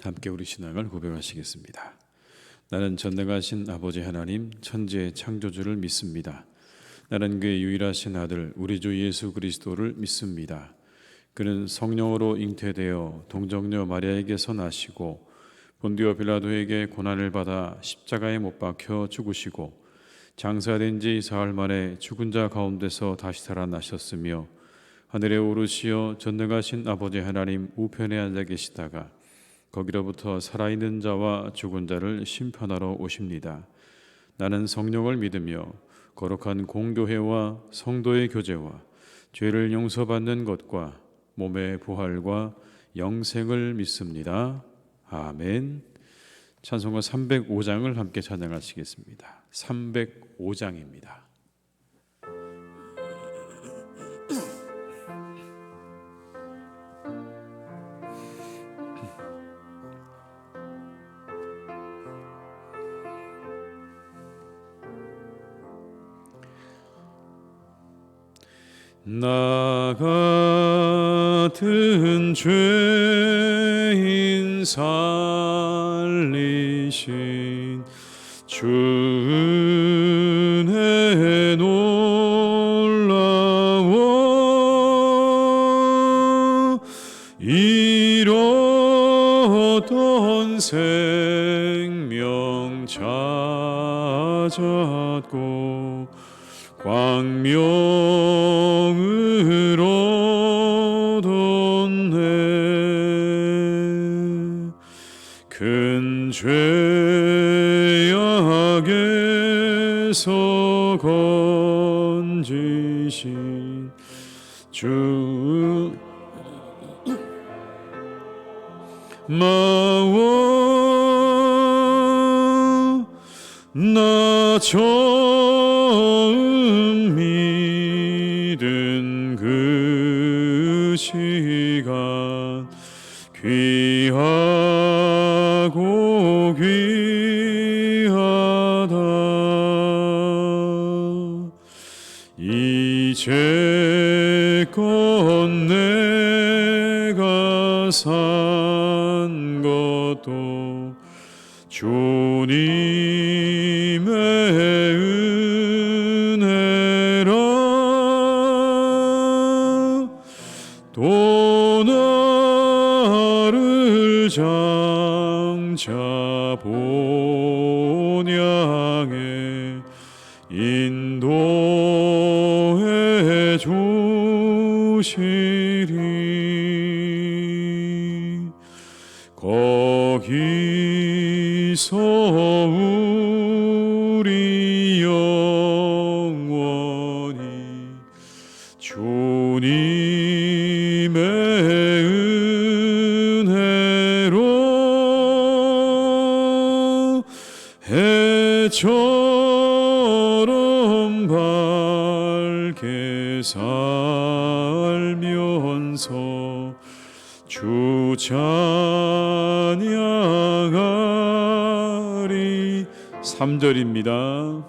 함께 우리 신앙을 고백하시겠습니다. 나는 전능하신 아버지 하나님 천지의 창조주를 믿습니다. 나는 그의 유일하신 아들 우리 주 예수 그리스도를 믿습니다. 그는 성령으로 잉태되어 동정녀 마리아에게서 나시고 본디오 빌라도에게 고난을 받아 십자가에 못 박혀 죽으시고 장사된 지 사흘 만에 죽은 자 가운데서 다시 살아나셨으며 하늘에 오르시어 전능하신 아버지 하나님 우편에 앉아 계시다가 거기로부터 살아있는 자와 죽은 자를 심판하러 오십니다. 나는 성령을 믿으며 거룩한 공교회와 성도의 교제와 죄를 용서받는 것과 몸의 부활과 영생을 믿습니다. 아멘. 찬송가 305장을 함께 찬양하시겠습니다. 305장입니다. 나 같은 죄인 살리신 주 은혜 놀라워 잃었던 생명 찾았고 광명을 얻었네. 큰 죄악에서 건지신 주 마와 나 처음 믿은 그 시간 귀하고 귀하다. 이제껏 내가 산 것도 주님의 은혜라. 또 나를 장차 본향에 인도해 주시리. 거기서 우리 영원히 주님의 은혜로 해처럼 밝게 살면서 주 찬양하리. 3절입니다.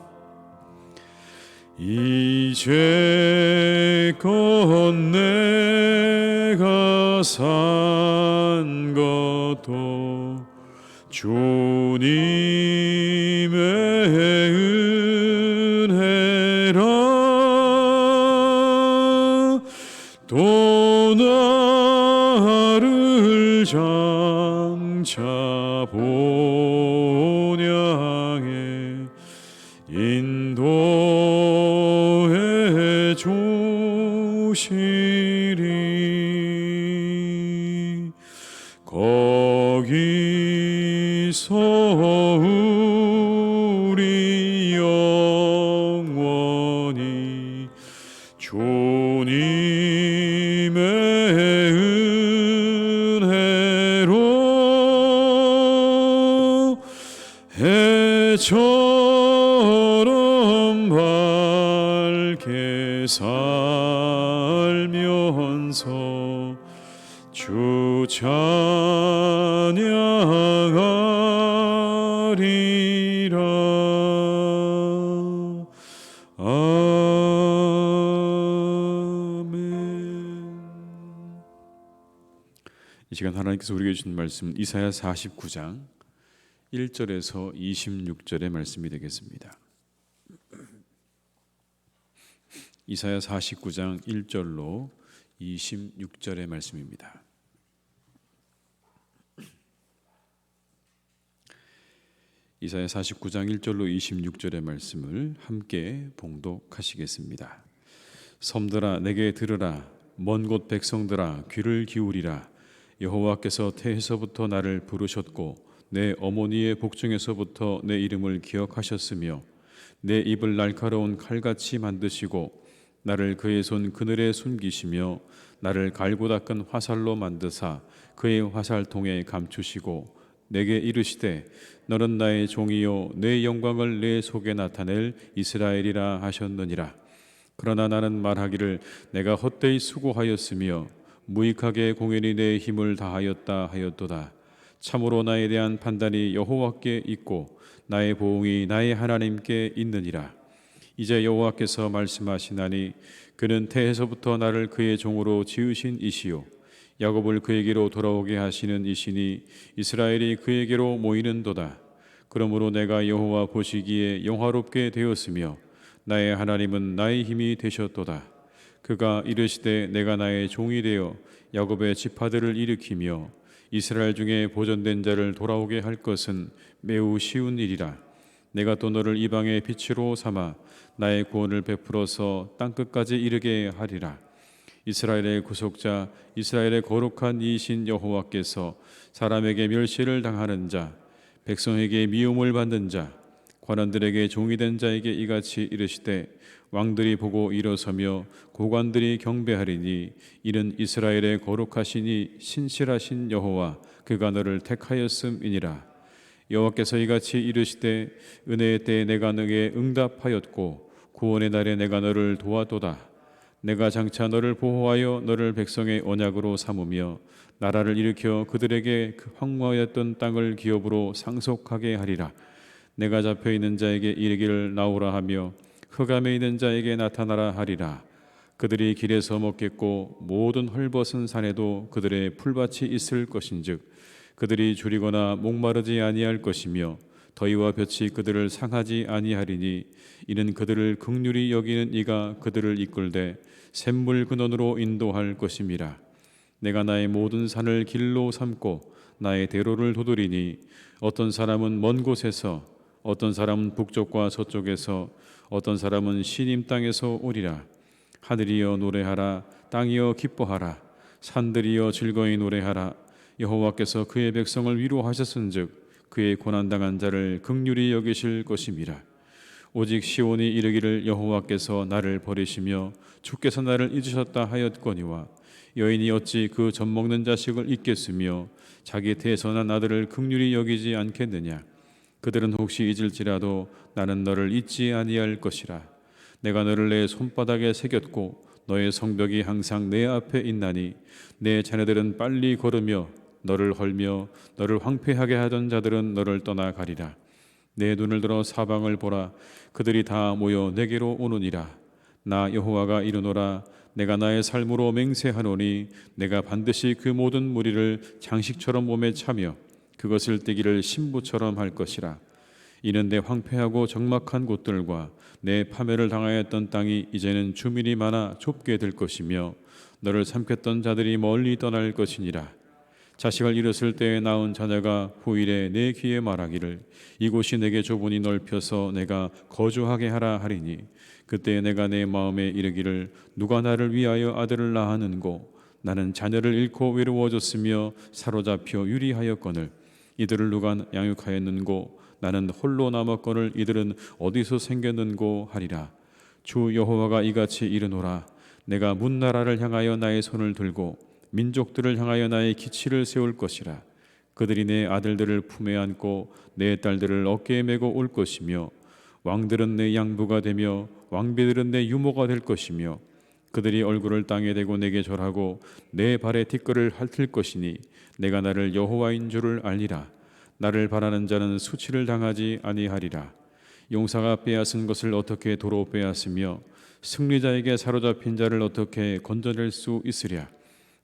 이제껏 내가 산 것도 주님의 은혜라. 또 나를 장차 본향에 인도해 주시리. 거기서 우리 영원히 주님의 은혜로 해처럼 밝게 살면서 주 찬양하리라. 아멘. 이 시간 하나님께서 우리에게 주신 말씀 이사야 49장 1절에서 26절의 말씀이 되겠습니다. 이사야 49장 1절로 26절의 말씀입니다. 이사야 49장 1절로 26절의 말씀을 함께 봉독하시겠습니다. 섬들아 내게 들으라. 먼 곳 백성들아 귀를 기울이라. 여호와께서 태에서부터 나를 부르셨고 내 어머니의 복중에서부터 내 이름을 기억하셨으며 내 입을 날카로운 칼같이 만드시고 나를 그의 손 그늘에 숨기시며 나를 갈고 닦은 화살로 만드사 그의 화살통에 감추시고 내게 이르시되 너는 나의 종이요 내 영광을 내 속에 나타낼 이스라엘이라 하셨느니라. 그러나 나는 말하기를 내가 헛되이 수고하였으며 무익하게 공연히 내 힘을 다하였다 하였도다. 참으로 나에 대한 판단이 여호와께 있고 나의 보응이 나의 하나님께 있느니라. 이제 여호와께서 말씀하시나니 그는 태에서부터 나를 그의 종으로 지으신 이시요 야곱을 그에게로 돌아오게 하시는 이시니 이스라엘이 그에게로 모이는도다. 그러므로 내가 여호와 보시기에 영화롭게 되었으며 나의 하나님은 나의 힘이 되셨도다. 그가 이르시되 내가 나의 종이 되어 야곱의 지파들을 일으키며 이스라엘 중에 보존된 자를 돌아오게 할 것은 매우 쉬운 일이라. 내가 또 너를 이방의 빛으로 삼아 나의 구원을 베풀어서 땅끝까지 이르게 하리라. 이스라엘의 구속자 이스라엘의 거룩한 이신 여호와께서 사람에게 멸시를 당하는 자 백성에게 미움을 받는 자 관원들에게 종이 된 자에게 이같이 이르시되 왕들이 보고 일어서며 고관들이 경배하리니 이는 이스라엘의 거룩하시니 신실하신 여호와 그가 너를 택하였음이니라. 여호와께서 이같이 이르시되 은혜의 때에 내가 너에게 응답하였고 구원의 날에 내가 너를 도와도다. 내가 장차 너를 보호하여 너를 백성의 언약으로 삼으며 나라를 일으켜 그들에게 그 황무하였던 땅을 기업으로 상속하게 하리라. 내가 잡혀있는 자에게 이르기를 나오라 하며 흑암에 있는 자에게 나타나라 하리라. 그들이 길에서 먹겠고 모든 헐벗은 산에도 그들의 풀밭이 있을 것인즉 그들이 줄이거나 목마르지 아니할 것이며 더위와 볕이 그들을 상하지 아니하리니 이는 그들을 긍휼히 여기는 이가 그들을 이끌되 샘물 근원으로 인도할 것임이라. 내가 나의 모든 산을 길로 삼고 나의 대로를 도드리니 어떤 사람은 먼 곳에서 어떤 사람은 북쪽과 서쪽에서 어떤 사람은 시님 땅에서 오리라. 하늘이여 노래하라. 땅이여 기뻐하라. 산들이여 즐거이 노래하라. 여호와께서 그의 백성을 위로하셨은즉 그의 고난당한 자를 긍휼히 여기실 것임이라. 오직 시온이 이르기를 여호와께서 나를 버리시며 주께서 나를 잊으셨다 하였거니와 여인이 어찌 그 젖먹는 자식을 잊겠으며 자기 태에서 난 아들을 긍휼히 여기지 않겠느냐. 그들은 혹시 잊을지라도 나는 너를 잊지 아니할 것이라. 내가 너를 내 손바닥에 새겼고 너의 성벽이 항상 내 앞에 있나니 내 자녀들은 빨리 걸으며 너를 헐며 너를 황폐하게 하던 자들은 너를 떠나가리라. 내 눈을 들어 사방을 보라. 그들이 다 모여 내게로 오느니라. 나 여호와가 이르노라. 내가 나의 삶으로 맹세하노니 내가 반드시 그 모든 무리를 장식처럼 몸에 차며 그것을 떼기를 신부처럼 할 것이라. 이는 내 황폐하고 적막한 곳들과 내 파멸을 당하였던 땅이 이제는 주민이 많아 좁게 될 것이며 너를 삼켰던 자들이 멀리 떠날 것이니라. 자식을 잃었을 때에 낳은 자녀가 후일에 내 귀에 말하기를 이곳이 내게 좁으니 넓혀서 내가 거주하게 하라 하리니 그때 내가 내 마음에 이르기를 누가 나를 위하여 아들을 낳았는고. 나는 자녀를 잃고 외로워졌으며 사로잡혀 유리하였거늘 이들을 누가 양육하였는고. 나는 홀로 남았거늘 이들은 어디서 생겼는고 하리라. 주 여호와가 이같이 이르노라. 내가 문나라를 향하여 나의 손을 들고 민족들을 향하여 나의 기치를 세울 것이라. 그들이 내 아들들을 품에 안고 내 딸들을 어깨에 메고 올 것이며 왕들은 내 양부가 되며 왕비들은 내 유모가 될 것이며 그들이 얼굴을 땅에 대고 내게 절하고 내 발에 티끌을 핥을 것이니 내가 나를 여호와인 줄을 알리라. 나를 바라는 자는 수치를 당하지 아니하리라. 용사가 빼앗은 것을 어떻게 도로 빼앗으며 승리자에게 사로잡힌 자를 어떻게 건져낼 수 있으랴.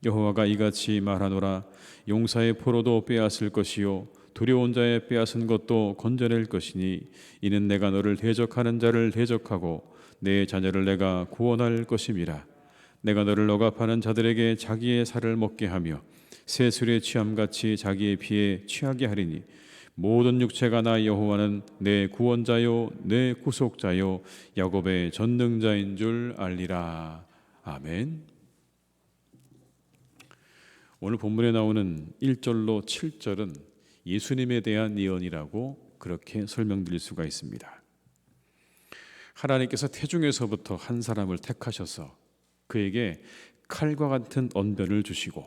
여호와가 이같이 말하노라. 용사의 포로도 빼앗을 것이요 두려운 자의 빼앗은 것도 건져낼 것이니 이는 내가 너를 대적하는 자를 대적하고 내 자녀를 내가 구원할 것임이라. 내가 너를 억압하는 자들에게 자기의 살을 먹게 하며 새술의 취함같이 자기의 피에 취하게 하리니 모든 육체가 나 여호와는 내 구원자요 내 구속자요 야곱의 전능자인 줄 알리라. 아멘. 오늘 본문에 나오는 1절로 7절은 예수님에 대한 예언이라고 그렇게 설명드릴 수가 있습니다. 하나님께서 태중에서부터 한 사람을 택하셔서 그에게 칼과 같은 언변을 주시고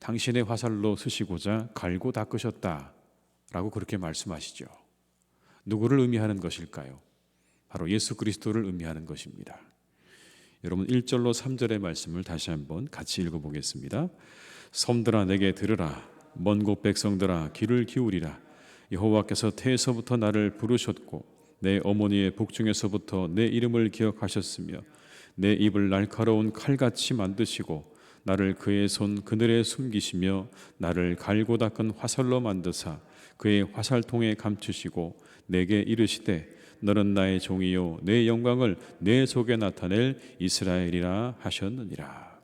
당신의 화살로 쓰시고자 갈고 닦으셨다 라고 그렇게 말씀하시죠. 누구를 의미하는 것일까요? 바로 예수 그리스도를 의미하는 것입니다. 여러분 1절로 3절의 말씀을 다시 한번 같이 읽어보겠습니다. 섬들아 내게 들으라. 먼 곳 백성들아 귀를 기울이라. 여호와께서 태에서부터 나를 부르셨고 내 어머니의 복중에서부터 내 이름을 기억하셨으며 내 입을 날카로운 칼같이 만드시고 나를 그의 손 그늘에 숨기시며 나를 갈고 닦은 화살로 만드사 그의 화살통에 감추시고 내게 이르시되 너는 나의 종이요 내 영광을 내 속에 나타낼 이스라엘이라 하셨느니라.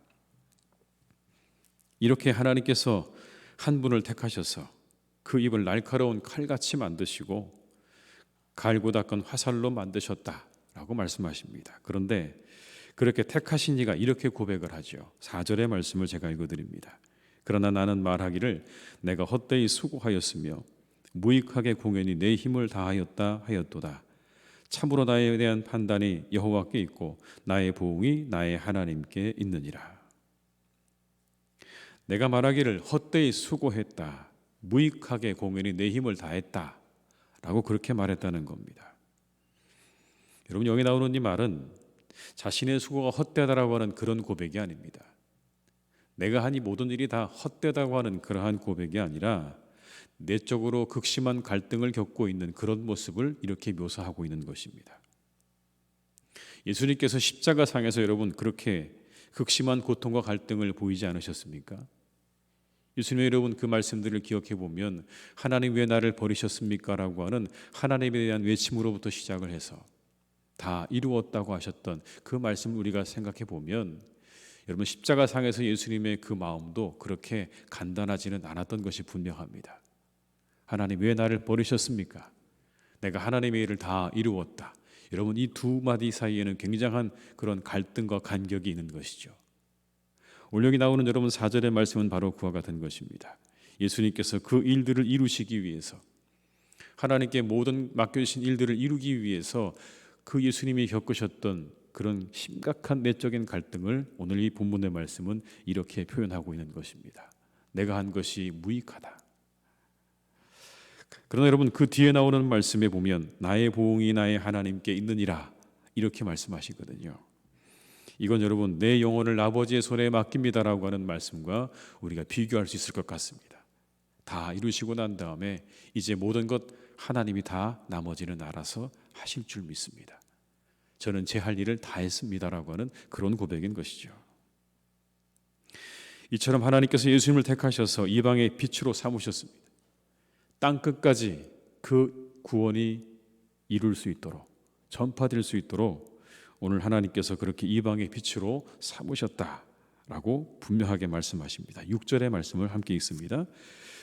이렇게 하나님께서 한 분을 택하셔서 그 입을 날카로운 칼같이 만드시고 갈고 닦은 화살로 만드셨다라고 말씀하십니다. 그런데 그렇게 택하신 이가 이렇게 고백을 하죠. 4절의 말씀을 제가 읽어드립니다. 그러나 나는 말하기를 내가 헛되이 수고하였으며 무익하게 공연히 내 힘을 다하였다 하였도다. 참으로 나에 대한 판단이 여호와께 있고 나의 보응이 나의 하나님께 있느니라. 내가 말하기를 헛되이 수고했다, 무익하게 공연히 내 힘을 다했다 라고 그렇게 말했다는 겁니다. 여러분 여기 나오는 이 말은 자신의 수고가 헛되다라고 하는 그런 고백이 아닙니다. 내가 한 이 모든 일이 다 헛되다고 하는 그러한 고백이 아니라 내적으로 극심한 갈등을 겪고 있는 그런 모습을 이렇게 묘사하고 있는 것입니다. 예수님께서 십자가상에서 여러분 그렇게 극심한 고통과 갈등을 보이지 않으셨습니까? 예수님 여러분 그 말씀들을 기억해 보면 하나님 왜 나를 버리셨습니까? 라고 하는 하나님에 대한 외침으로부터 시작을 해서 다 이루었다고 하셨던 그 말씀을 우리가 생각해 보면 여러분 십자가상에서 예수님의 그 마음도 그렇게 간단하지는 않았던 것이 분명합니다. 하나님 왜 나를 버리셨습니까? 내가 하나님의 일을 다 이루었다. 여러분 이 두 마디 사이에는 굉장한 그런 갈등과 간격이 있는 것이죠. 오늘 여기 나오는 여러분 4절의 말씀은 바로 그와 같은 것입니다. 예수님께서 그 일들을 이루시기 위해서 하나님께 모든 맡겨주신 일들을 이루기 위해서 그 예수님이 겪으셨던 그런 심각한 내적인 갈등을 오늘 이 본문의 말씀은 이렇게 표현하고 있는 것입니다. 내가 한 것이 무익하다. 그러나 여러분 그 뒤에 나오는 말씀에 보면 나의 보응이 나의 하나님께 있느니라 이렇게 말씀하시거든요. 이건 여러분 내 영혼을 아버지의 손에 맡깁니다라고 하는 말씀과 우리가 비교할 수 있을 것 같습니다. 다 이루시고 난 다음에 이제 모든 것 하나님이 다 나머지는 알아서 하실 줄 믿습니다. 저는 제 할 일을 다 했습니다라고 하는 그런 고백인 것이죠. 이처럼 하나님께서 예수님을 택하셔서 이방의 빛으로 삼으셨습니다. 땅 끝까지 그 구원이 이룰 수 있도록 전파될 수 있도록 오늘 하나님께서 그렇게 이방의 빛으로 삼으셨다라고 분명하게 말씀하십니다. 6절의 말씀을 함께 읽습니다.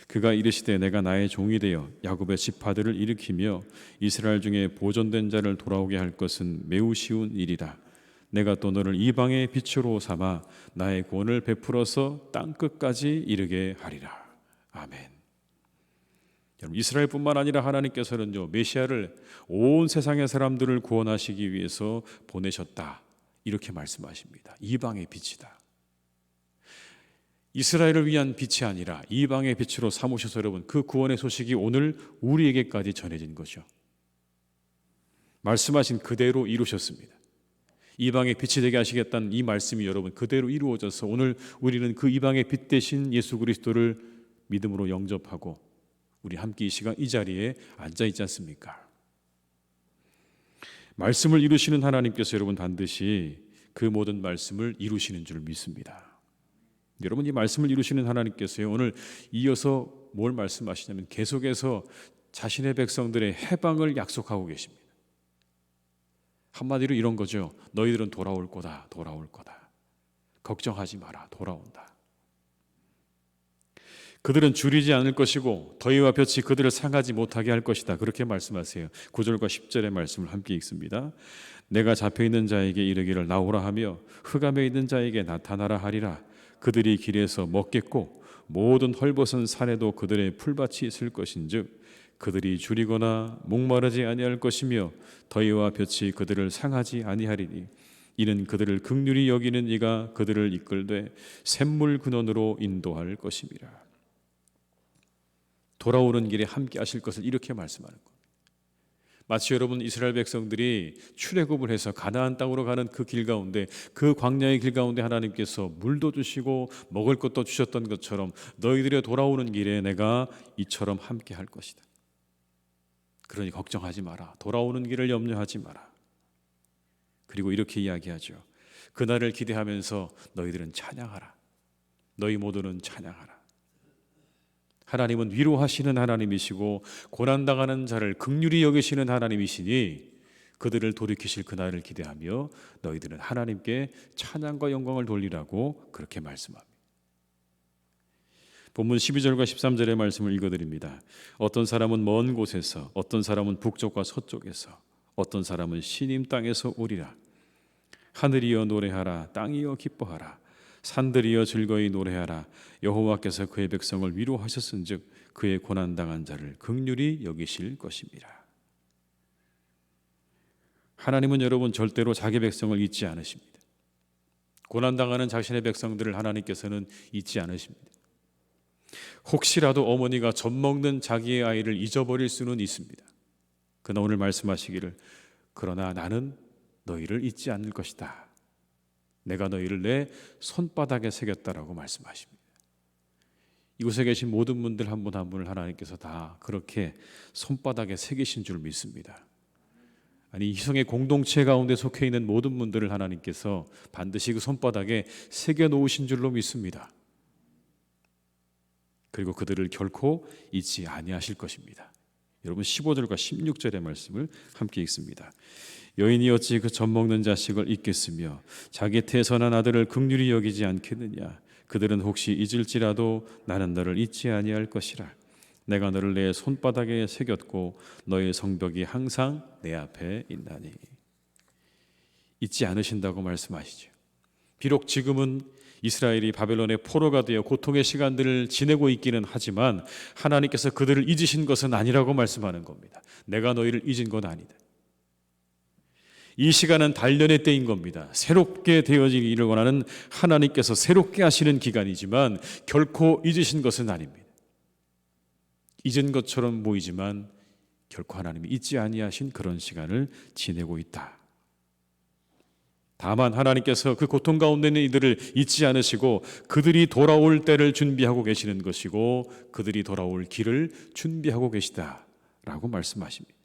그가 이르시되 내가 나의 종이 되어 야곱의 지파들을 일으키며 이스라엘 중에 보존된 자를 돌아오게 할 것은 매우 쉬운 일이라. 내가 또 너를 이방의 빛으로 삼아 나의 구원을 베풀어서 땅 끝까지 이르게 하리라. 아멘. 여러분 이스라엘뿐만 아니라 하나님께서는요 메시아를 온 세상의 사람들을 구원하시기 위해서 보내셨다 이렇게 말씀하십니다. 이방의 빛이다. 이스라엘을 위한 빛이 아니라 이방의 빛으로 삼으셔서 여러분 그 구원의 소식이 오늘 우리에게까지 전해진 거죠. 말씀하신 그대로 이루셨습니다. 이방의 빛이 되게 하시겠다는 이 말씀이 여러분 그대로 이루어져서 오늘 우리는 그 이방의 빛 대신 예수 그리스도를 믿음으로 영접하고 우리 함께 이 시간 이 자리에 앉아 있지 않습니까? 말씀을 이루시는 하나님께서 여러분 반드시 그 모든 말씀을 이루시는 줄 믿습니다. 여러분, 이 말씀을 이루시는 하나님께서요, 오늘 이어서 뭘 말씀하시냐면 계속해서 자신의 백성들의 해방을 약속하고 계십니다. 한마디로 이런 거죠. 너희들은 돌아올 거다, 돌아올 거다. 걱정하지 마라, 돌아온다. 그들은 줄이지 않을 것이고 더위와 볕이 그들을 상하지 못하게 할 것이다. 그렇게 말씀하세요. 9절과 10절의 말씀을 함께 읽습니다. 내가 잡혀있는 자에게 이르기를 나오라 하며 흑암에 있는 자에게 나타나라 하리라. 그들이 길에서 먹겠고 모든 헐벗은 산에도 그들의 풀밭이 있을 것인즉 그들이 줄이거나 목마르지 아니할 것이며 더위와 볕이 그들을 상하지 아니하리니 이는 그들을 긍휼히 여기는 이가 그들을 이끌되 샘물 근원으로 인도할 것임이라. 돌아오는 길에 함께 하실 것을 이렇게 말씀하는 겁니다. 마치 여러분 이스라엘 백성들이 출애굽을 해서 가나안 땅으로 가는 그 길 가운데, 그 광야의 길 가운데 하나님께서 물도 주시고 먹을 것도 주셨던 것처럼 너희들의 돌아오는 길에 내가 이처럼 함께 할 것이다. 그러니 걱정하지 마라. 돌아오는 길을 염려하지 마라. 그리고 이렇게 이야기하죠. 그날을 기대하면서 너희들은 찬양하라. 너희 모두는 찬양하라. 하나님은 위로하시는 하나님이시고 고난당하는 자를 긍휼히 여기시는 하나님이시니 그들을 돌이키실 그날을 기대하며 너희들은 하나님께 찬양과 영광을 돌리라고 그렇게 말씀합니다. 본문 12절과 13절의 말씀을 읽어드립니다. 어떤 사람은 먼 곳에서, 어떤 사람은 북쪽과 서쪽에서, 어떤 사람은 시님 땅에서 오리라. 하늘이여 노래하라. 땅이여 기뻐하라. 산들이여 즐거이 노래하라. 여호와께서 그의 백성을 위로하셨은즉 그의 고난당한 자를 긍휼히 여기실 것입니다. 하나님은 여러분 절대로 자기 백성을 잊지 않으십니다. 고난당하는 자신의 백성들을 하나님께서는 잊지 않으십니다. 혹시라도 어머니가 젖 먹는 자기의 아이를 잊어버릴 수는 있습니다. 그러나 오늘 말씀하시기를 그러나 나는 너희를 잊지 않을 것이다. 내가 너희를 내 손바닥에 새겼다라고 말씀하십니다. 이곳에 계신 모든 분들 한 분 한 분을 하나님께서 다 그렇게 손바닥에 새기신 줄 믿습니다. 아니, 희성의 공동체 가운데 속해 있는 모든 분들을 하나님께서 반드시 그 손바닥에 새겨 놓으신 줄로 믿습니다. 그리고 그들을 결코 잊지 아니하실 것입니다. 여러분 15절과 16절의 말씀을 함께 읽습니다. 여인이 어찌 그 젖 먹는 자식을 잊겠으며 자기 태선한 아들을 긍휼히 여기지 않겠느냐. 그들은 혹시 잊을지라도 나는 너를 잊지 아니할 것이라. 내가 너를 내 손바닥에 새겼고 너의 성벽이 항상 내 앞에 있나니. 잊지 않으신다고 말씀하시죠. 비록 지금은 이스라엘이 바벨론의 포로가 되어 고통의 시간들을 지내고 있기는 하지만 하나님께서 그들을 잊으신 것은 아니라고 말씀하는 겁니다. 내가 너희를 잊은 건 아니다. 이 시간은 단련의 때인 겁니다. 새롭게 되어지기를 원하는 하나님께서 새롭게 하시는 기간이지만 결코 잊으신 것은 아닙니다. 잊은 것처럼 보이지만 결코 하나님이 잊지 아니하신 그런 시간을 지내고 있다. 다만 하나님께서 그 고통 가운데 있는 이들을 잊지 않으시고 그들이 돌아올 때를 준비하고 계시는 것이고 그들이 돌아올 길을 준비하고 계시다라고 말씀하십니다.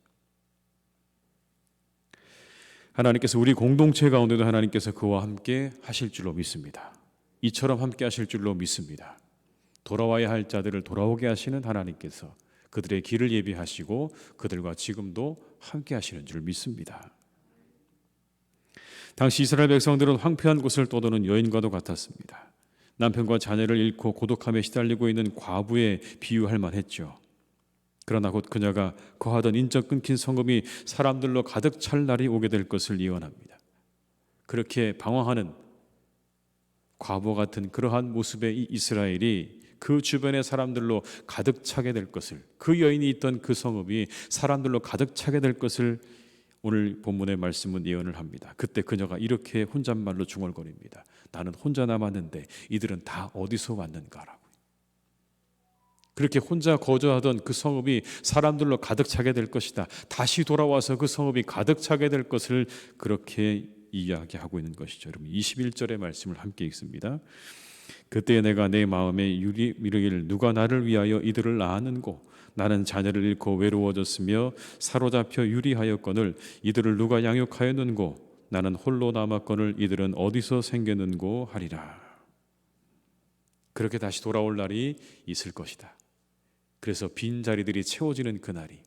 하나님께서 우리 공동체 가운데도 하나님께서 그와 함께 하실 줄로 믿습니다. 이처럼 함께 하실 줄로 믿습니다. 돌아와야 할 자들을 돌아오게 하시는 하나님께서 그들의 길을 예비하시고 그들과 지금도 함께 하시는 줄 믿습니다. 당시 이스라엘 백성들은 황폐한 곳을 떠도는 여인과도 같았습니다. 남편과 자녀를 잃고 고독함에 시달리고 있는 과부에 비유할 만했죠. 그러나 곧 그녀가 거하던 인적 끊긴 성읍이 사람들로 가득 찰 날이 오게 될 것을 예언합니다. 그렇게 방황하는 과부 같은 그러한 모습의 이 이스라엘이 그 주변의 사람들로 가득 차게 될 것을, 그 여인이 있던 그 성읍이 사람들로 가득 차게 될 것을 오늘 본문의 말씀은 예언을 합니다. 그때 그녀가 이렇게 혼잣말로 중얼거립니다. 나는 혼자 남았는데 이들은 다 어디서 왔는가라고. 그렇게 혼자 거주하던 그 성읍이 사람들로 가득 차게 될 것이다. 다시 돌아와서 그 성읍이 가득 차게 될 것을 그렇게 이야기하고 있는 것이죠. 여러분 21절의 말씀을 함께 읽습니다. 그때 내가 내 마음에 이르기를 누가 나를 위하여 이들을 낳았는고 나는 자녀를 잃고 외로워졌으며 사로잡혀 유리하였거늘 이들을 누가 양육하였는고 나는 홀로 남았거늘 이들은 어디서 생겼는고 하리라. 그렇게 다시 돌아올 날이 있을 것이다. 그래서 빈 자리들이 채워지는 그날이,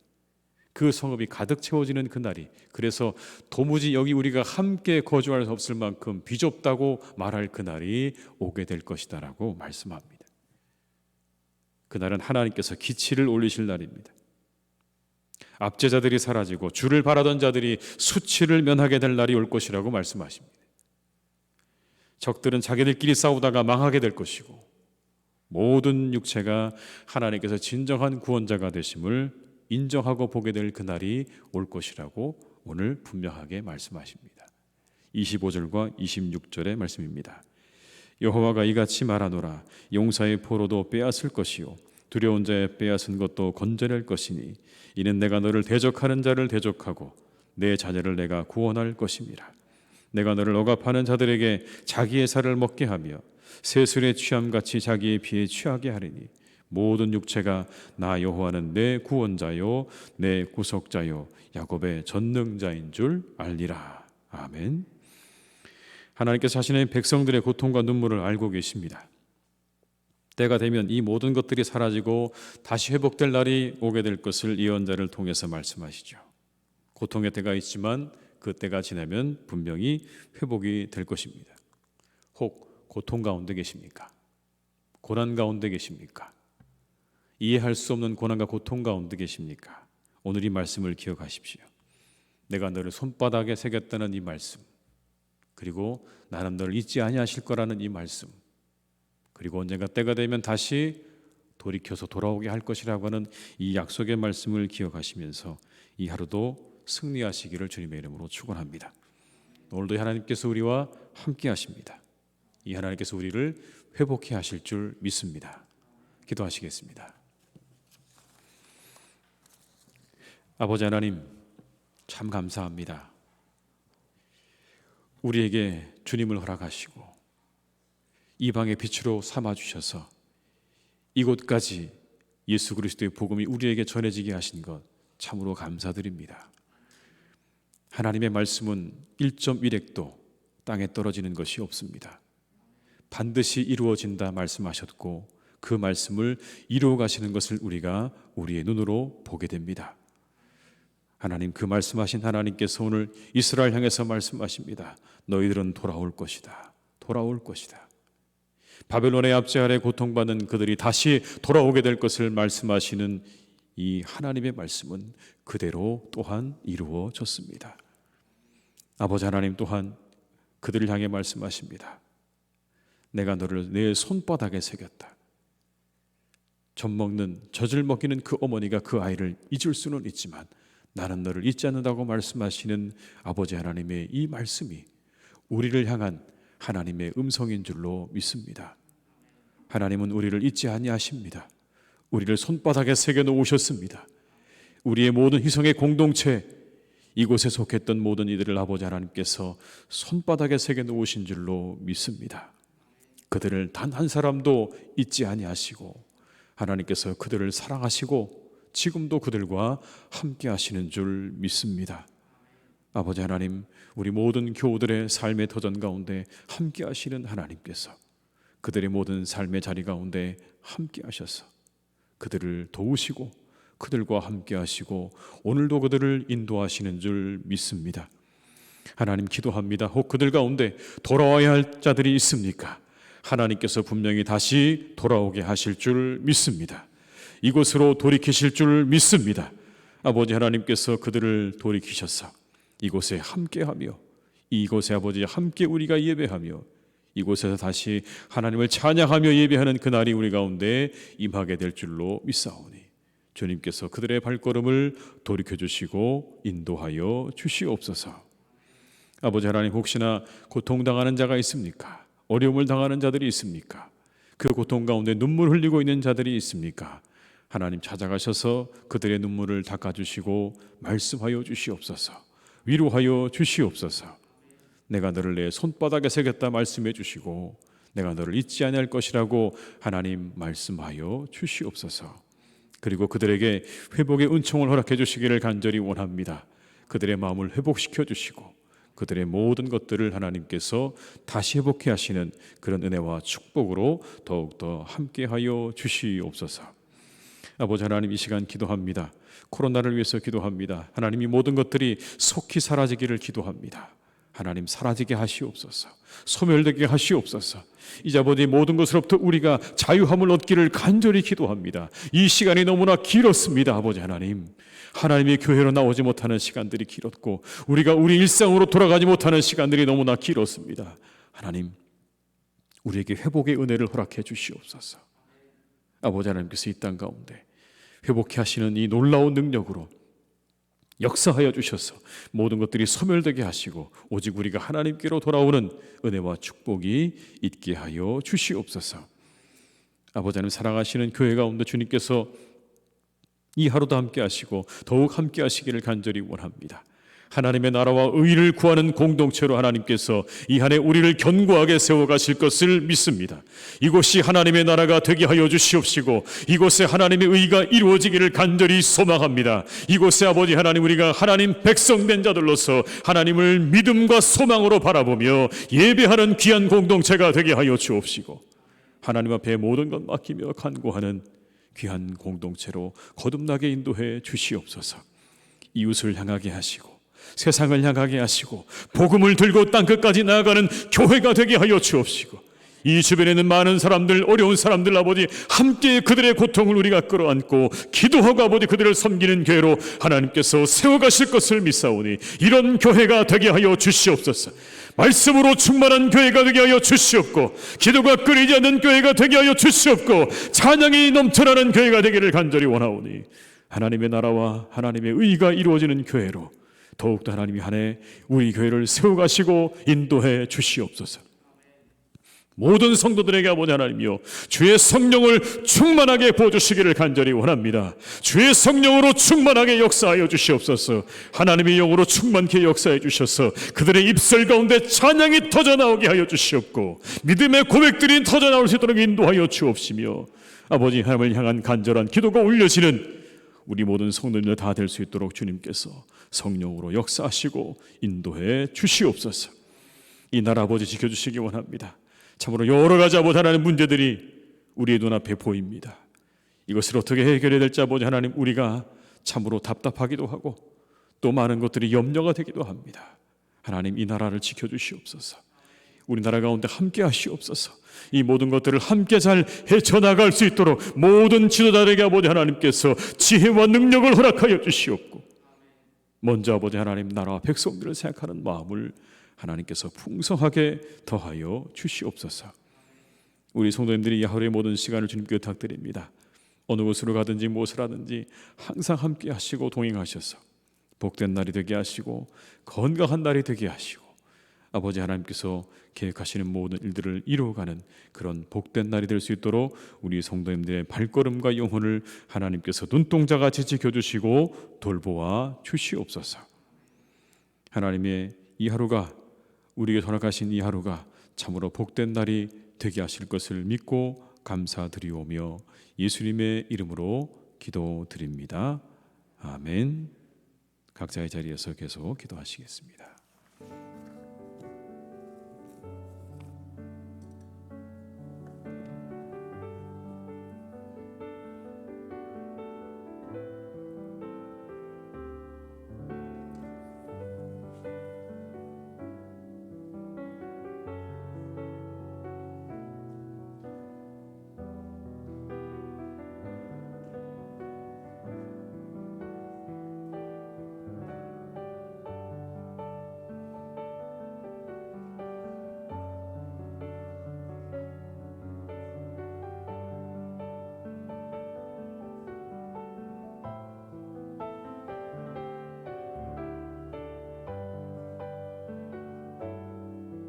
그 성읍이 가득 채워지는 그날이, 그래서 도무지 여기 우리가 함께 거주할 수 없을 만큼 비좁다고 말할 그날이 오게 될 것이다 라고 말씀합니다. 그날은 하나님께서 기치를 올리실 날입니다. 압제자들이 사라지고 주를 바라던 자들이 수치를 면하게 될 날이 올 것이라고 말씀하십니다. 적들은 자기들끼리 싸우다가 망하게 될 것이고, 모든 육체가 하나님께서 진정한 구원자가 되심을 인정하고 보게 될 그날이 올 것이라고 오늘 분명하게 말씀하십니다. 25절과 26절의 말씀입니다. 여호와가 이같이 말하노라. 용사의 포로도 빼앗을 것이요 두려운 자의 빼앗은 것도 건져낼 것이니 이는 내가 너를 대적하는 자를 대적하고 내 자녀를 내가 구원할 것임이라. 내가 너를 억압하는 자들에게 자기의 살을 먹게 하며 새술의 취함같이 자기의 피에 취하게 하리니 모든 육체가 나 여호와는 내 구원자요 내 구속자요 야곱의 전능자인 줄 알리라. 아멘. 하나님께서 자신의 백성들의 고통과 눈물을 알고 계십니다. 때가 되면 이 모든 것들이 사라지고 다시 회복될 날이 오게 될 것을 예언자를 통해서 말씀하시죠. 고통의 때가 있지만 그 때가 지나면 분명히 회복이 될 것입니다. 혹 고통 가운데 계십니까? 고난 가운데 계십니까? 이해할 수 없는 고난과 고통 가운데 계십니까? 오늘 이 말씀을 기억하십시오. 내가 너를 손바닥에 새겼다는 이 말씀, 그리고 나는 너를 잊지 아니하실 거라는 이 말씀, 그리고 언젠가 때가 되면 다시 돌이켜서 돌아오게 할 것이라고 하는 이 약속의 말씀을 기억하시면서 이 하루도 승리하시기를 주님의 이름으로 축원합니다. 오늘도 하나님께서 우리와 함께 하십니다. 이 하나님께서 우리를 회복해 하실 줄 믿습니다. 기도하시겠습니다. 아버지 하나님, 참 감사합니다. 우리에게 주님을 허락하시고 이방의 빛으로 삼아주셔서 이곳까지 예수 그리스도의 복음이 우리에게 전해지게 하신 것 참으로 감사드립니다. 하나님의 말씀은 1.1핵도 땅에 떨어지는 것이 없습니다. 반드시 이루어진다 말씀하셨고 그 말씀을 이루어 가시는 것을 우리가 우리의 눈으로 보게 됩니다. 하나님, 그 말씀하신 하나님께서 오늘 이스라엘 향해서 말씀하십니다. 너희들은 돌아올 것이다. 돌아올 것이다. 바벨론의 압제 아래 고통받는 그들이 다시 돌아오게 될 것을 말씀하시는 이 하나님의 말씀은 그대로 또한 이루어졌습니다. 아버지 하나님 또한 그들을 향해 말씀하십니다. 내가 너를 내 손바닥에 새겼다. 젖을 먹이는 그 어머니가 그 아이를 잊을 수는 있지만 나는 너를 잊지 않는다고 말씀하시는 아버지 하나님의 이 말씀이 우리를 향한 하나님의 음성인 줄로 믿습니다. 하나님은 우리를 잊지 아니하십니다. 우리를 손바닥에 새겨 놓으셨습니다. 우리의 모든 희생의 공동체, 이곳에 속했던 모든 이들을 아버지 하나님께서 손바닥에 새겨 놓으신 줄로 믿습니다. 그들을 단 한 사람도 잊지 아니하시고 하나님께서 그들을 사랑하시고 지금도 그들과 함께 하시는 줄 믿습니다. 아버지 하나님, 우리 모든 교우들의 삶의 도전 가운데 함께 하시는 하나님께서 그들의 모든 삶의 자리 가운데 함께 하셔서 그들을 도우시고 그들과 함께 하시고 오늘도 그들을 인도하시는 줄 믿습니다. 하나님, 기도합니다. 혹 그들 가운데 돌아와야 할 자들이 있습니까? 하나님께서 분명히 다시 돌아오게 하실 줄 믿습니다. 이곳으로 돌이키실 줄 믿습니다. 아버지 하나님께서 그들을 돌이키셔서 이곳에 함께하며 이곳에 아버지 함께 우리가 예배하며 이곳에서 다시 하나님을 찬양하며 예배하는 그날이 우리 가운데 임하게 될 줄로 믿사오니 주님께서 그들의 발걸음을 돌이켜주시고 인도하여 주시옵소서. 아버지 하나님, 혹시나 고통당하는 자가 있습니까? 어려움을 당하는 자들이 있습니까? 그 고통 가운데 눈물 흘리고 있는 자들이 있습니까? 하나님, 찾아가셔서 그들의 눈물을 닦아주시고 말씀하여 주시옵소서. 위로하여 주시옵소서. 내가 너를 내 손바닥에 새겼다 말씀해 주시고 내가 너를 잊지 아니할 것이라고 하나님 말씀하여 주시옵소서. 그리고 그들에게 회복의 은총을 허락해 주시기를 간절히 원합니다. 그들의 마음을 회복시켜 주시고 그들의 모든 것들을 하나님께서 다시 회복해 하시는 그런 은혜와 축복으로 더욱더 함께하여 주시옵소서. 아버지 하나님, 이 시간 기도합니다. 코로나를 위해서 기도합니다. 하나님, 이 모든 것들이 속히 사라지기를 기도합니다. 하나님, 사라지게 하시옵소서. 소멸되게 하시옵소서. 이제 아버지, 모든 것으로부터 우리가 자유함을 얻기를 간절히 기도합니다. 이 시간이 너무나 길었습니다. 아버지 하나님, 하나님의 교회로 나오지 못하는 시간들이 길었고 우리가 우리 일상으로 돌아가지 못하는 시간들이 너무나 길었습니다. 하나님, 우리에게 회복의 은혜를 허락해 주시옵소서. 아버지 하나님께서 이 땅 가운데 회복해 하시는 이 놀라운 능력으로 역사하여 주셔서 모든 것들이 소멸되게 하시고 오직 우리가 하나님께로 돌아오는 은혜와 축복이 있게 하여 주시옵소서. 아버지 하나님, 사랑하시는 교회 가운데 주님께서 이 하루도 함께 하시고 더욱 함께 하시기를 간절히 원합니다. 하나님의 나라와 의를 구하는 공동체로 하나님께서 이 한 해 우리를 견고하게 세워가실 것을 믿습니다. 이곳이 하나님의 나라가 되게 하여 주시옵시고 이곳에 하나님의 의가 이루어지기를 간절히 소망합니다. 이곳에 아버지 하나님, 우리가 하나님 백성된 자들로서 하나님을 믿음과 소망으로 바라보며 예배하는 귀한 공동체가 되게 하여 주옵시고 하나님 앞에 모든 것 맡기며 간구하는 귀한 공동체로 거듭나게 인도해 주시옵소서. 이웃을 향하게 하시고 세상을 향하게 하시고 복음을 들고 땅끝까지 나아가는 교회가 되게 하여 주옵시고 이 주변에는 많은 사람들, 어려운 사람들 아버지, 함께 그들의 고통을 우리가 끌어안고 기도하고 아버지 그들을 섬기는 교회로 하나님께서 세워가실 것을 믿사오니 이런 교회가 되게 하여 주시옵소서. 말씀으로 충만한 교회가 되게 하여 주시옵고 기도가 끊이지 않는 교회가 되게 하여 주시옵고 찬양이 넘쳐나는 교회가 되기를 간절히 원하오니 하나님의 나라와 하나님의 의가 이루어지는 교회로 더욱더 하나님이 한 해 우리 교회를 세워가시고 인도해 주시옵소서. 모든 성도들에게 아버지 하나님이여 주의 성령을 충만하게 부어주시기를 간절히 원합니다. 주의 성령으로 충만하게 역사하여 주시옵소서. 하나님의 영으로 충만케 역사해 주셔서 그들의 입술 가운데 찬양이 터져나오게 하여 주시옵고 믿음의 고백들이 터져나올 수 있도록 인도하여 주옵시며 아버지 하나님을 향한 간절한 기도가 올려지는 우리 모든 성도들 다 될 수 있도록 주님께서 성령으로 역사하시고 인도해 주시옵소서. 이 나라 아버지 지켜주시기 원합니다. 참으로 여러 가지 아버지 하나님 문제들이 우리의 눈앞에 보입니다. 이것을 어떻게 해결해야 될지 아버지 하나님, 우리가 참으로 답답하기도 하고 또 많은 것들이 염려가 되기도 합니다. 하나님, 이 나라를 지켜주시옵소서. 우리나라 가운데 함께 하시옵소서. 이 모든 것들을 함께 잘 헤쳐나갈 수 있도록 모든 지도자들에게 아버지 하나님께서 지혜와 능력을 허락하여 주시옵고 먼저 아버지 하나님 나라와 백성들을 생각하는 마음을 하나님께서 풍성하게 더하여 주시옵소서. 우리 성도님들이 이 하루의 모든 시간을 주님께 부탁드립니다. 어느 곳으로 가든지 무엇을 하든지 항상 함께 하시고 동행하셔서 복된 날이 되게 하시고 건강한 날이 되게 하시고 아버지 하나님께서 계획하시는 모든 일들을 이루어가는 그런 복된 날이 될 수 있도록 우리 성도님들의 발걸음과 영혼을 하나님께서 눈동자같이 지켜주시고 돌보아 주시옵소서. 하나님의 이 하루가, 우리에게 허락하신 이 하루가 참으로 복된 날이 되게 하실 것을 믿고 감사드리오며 예수님의 이름으로 기도드립니다. 아멘. 각자의 자리에서 계속 기도하시겠습니다.